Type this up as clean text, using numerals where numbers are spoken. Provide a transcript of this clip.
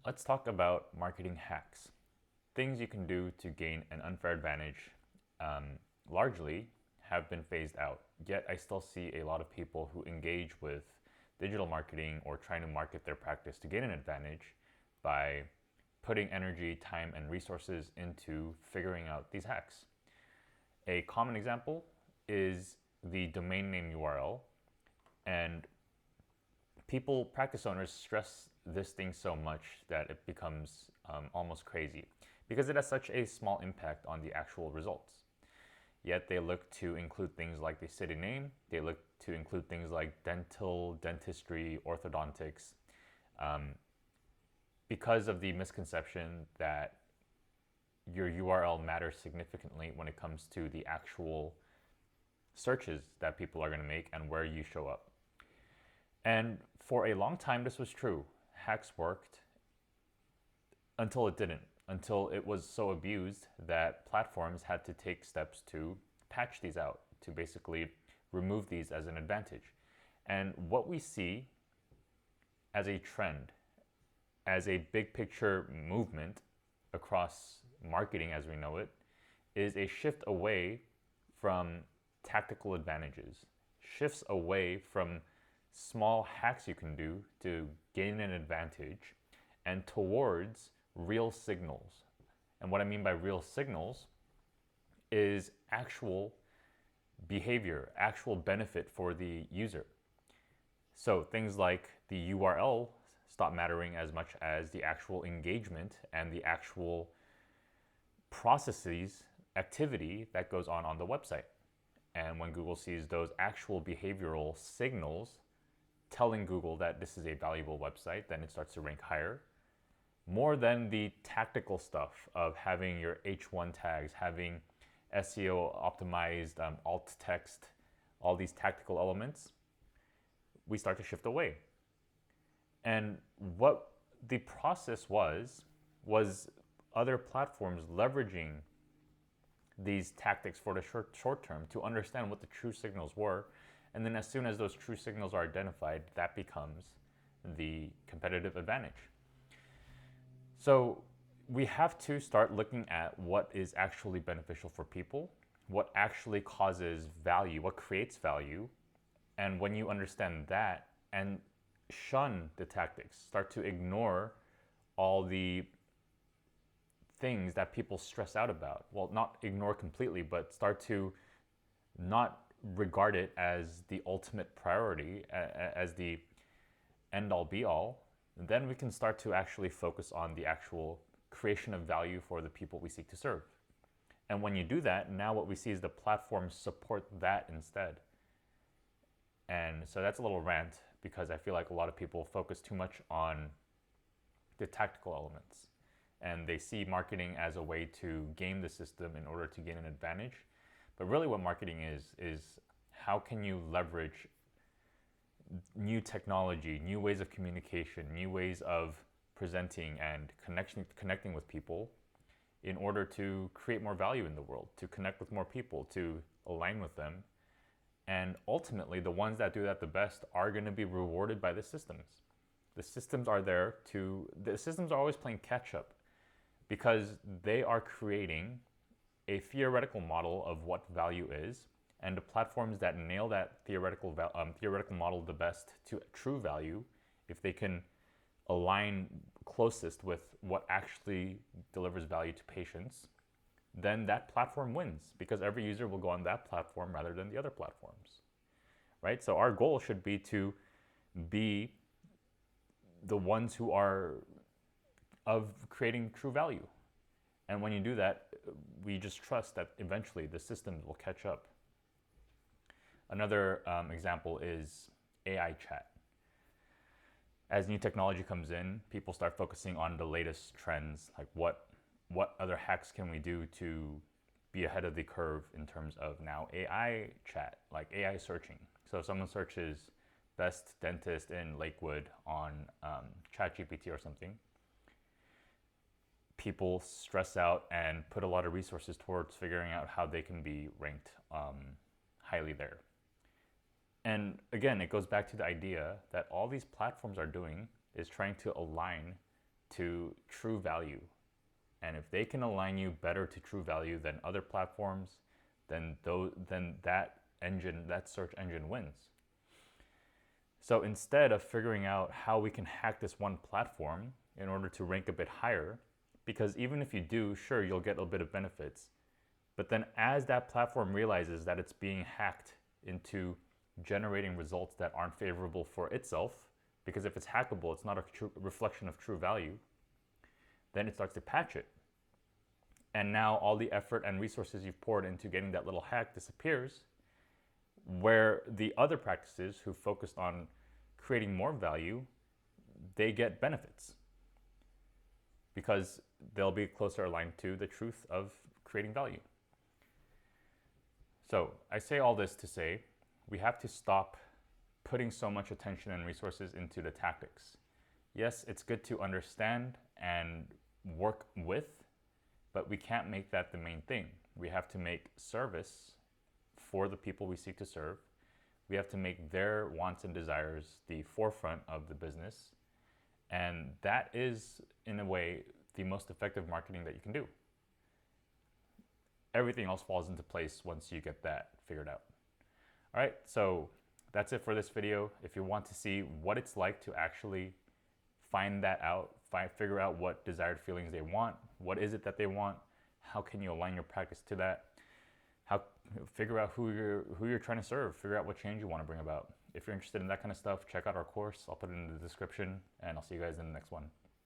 Let's talk about marketing hacks. Things you can do to gain an unfair advantage largely have been phased out. Yet I still see a lot of people who engage with digital marketing or trying to market their practice to gain an advantage by putting energy, time, and resources into figuring out these hacks. A common example is the domain name URL, and practice owners stress this thing so much that it becomes almost crazy because it has such a small impact on the actual results. Yet they look to include things like the city name, they look to include things like dental, dentistry, orthodontics, because of the misconception that your URL matters significantly when it comes to the actual searches that people are going to make and where you show up. And for a long time, this was true. Hacks worked until it didn't, until it was so abused that platforms had to take steps to patch these out, to basically remove these as an advantage. And what we see as a trend, as a big picture movement across marketing as we know it, is a shift away from tactical advantages, shifts away from small hacks you can do to gain an advantage and towards real signals. And what I mean by real signals is actual behavior, actual benefit for the user. So things like the URL stop mattering as much as the actual engagement and the actual processes, activity that goes on the website. And when Google sees those actual behavioral signals telling Google that this is a valuable website, then it starts to rank higher. More than the tactical stuff of having your H1 tags, having SEO optimized alt text, all these tactical elements, we start to shift away. And what the process was other platforms leveraging these tactics for the short term to understand what the true signals were. And then as soon as those true signals are identified, that becomes the competitive advantage. So we have to start looking at what is actually beneficial for people, what actually causes value, what creates value. And when you understand that and shun the tactics, start to ignore all the things that people stress out about. Well, not ignore completely, but start to not regard it as the ultimate priority, as the end all be all, then we can start to actually focus on the actual creation of value for the people we seek to serve. And when you do that, now what we see is the platforms support that instead. And so that's a little rant because I feel like a lot of people focus too much on the tactical elements. And they see marketing as a way to game the system in order to gain an advantage. But really what marketing is how can you leverage new technology, new ways of communication, new ways of presenting and connecting with people in order to create more value in the world, to connect with more people, to align with them. And ultimately, the ones that do that the best are going to be rewarded by the systems. The systems are always playing catch up because they are creating a theoretical model of what value is, and the platforms that nail that theoretical model the best to true value, if they can align closest with what actually delivers value to patients, then that platform wins because every user will go on that platform rather than the other platforms, right? So our goal should be to be the ones who are of creating true value. And when you do that, we just trust that eventually the systems will catch up. Another example is AI chat. As new technology comes in, people start focusing on the latest trends, like what other hacks can we do to be ahead of the curve in terms of now AI chat, like AI searching. So if someone searches best dentist in Lakewood on ChatGPT or something, people stress out and put a lot of resources towards figuring out how they can be ranked highly there. And again, it goes back to the idea that all these platforms are doing is trying to align to true value. And if they can align you better to true value than other platforms, then that search engine wins. So instead of figuring out how we can hack this one platform in order to rank a bit higher, because even if you do, sure, you'll get a bit of benefits. But then as that platform realizes that it's being hacked into generating results that aren't favorable for itself, because if it's hackable, it's not a true reflection of true value, then it starts to patch it. And now all the effort and resources you've poured into getting that little hack disappears, where the other practices who focused on creating more value, they get benefits because they'll be closer aligned to the truth of creating value. So I say all this to say we have to stop putting so much attention and resources into the tactics. Yes, it's good to understand and work with, but we can't make that the main thing. We have to make service for the people we seek to serve. We have to make their wants and desires the forefront of the business. And that is, in a way, the most effective marketing that you can do. Everything else falls into place once you get that figured out. All right, so that's it for this video. If you want to see what it's like to actually find that out, figure out what desired feelings they want, what is it that they want, how can you align your practice to that, figure out who you're trying to serve, figure out what change you want to bring about. If you're interested in that kind of stuff, check out our course. I'll put it in the description, and I'll see you guys in the next one.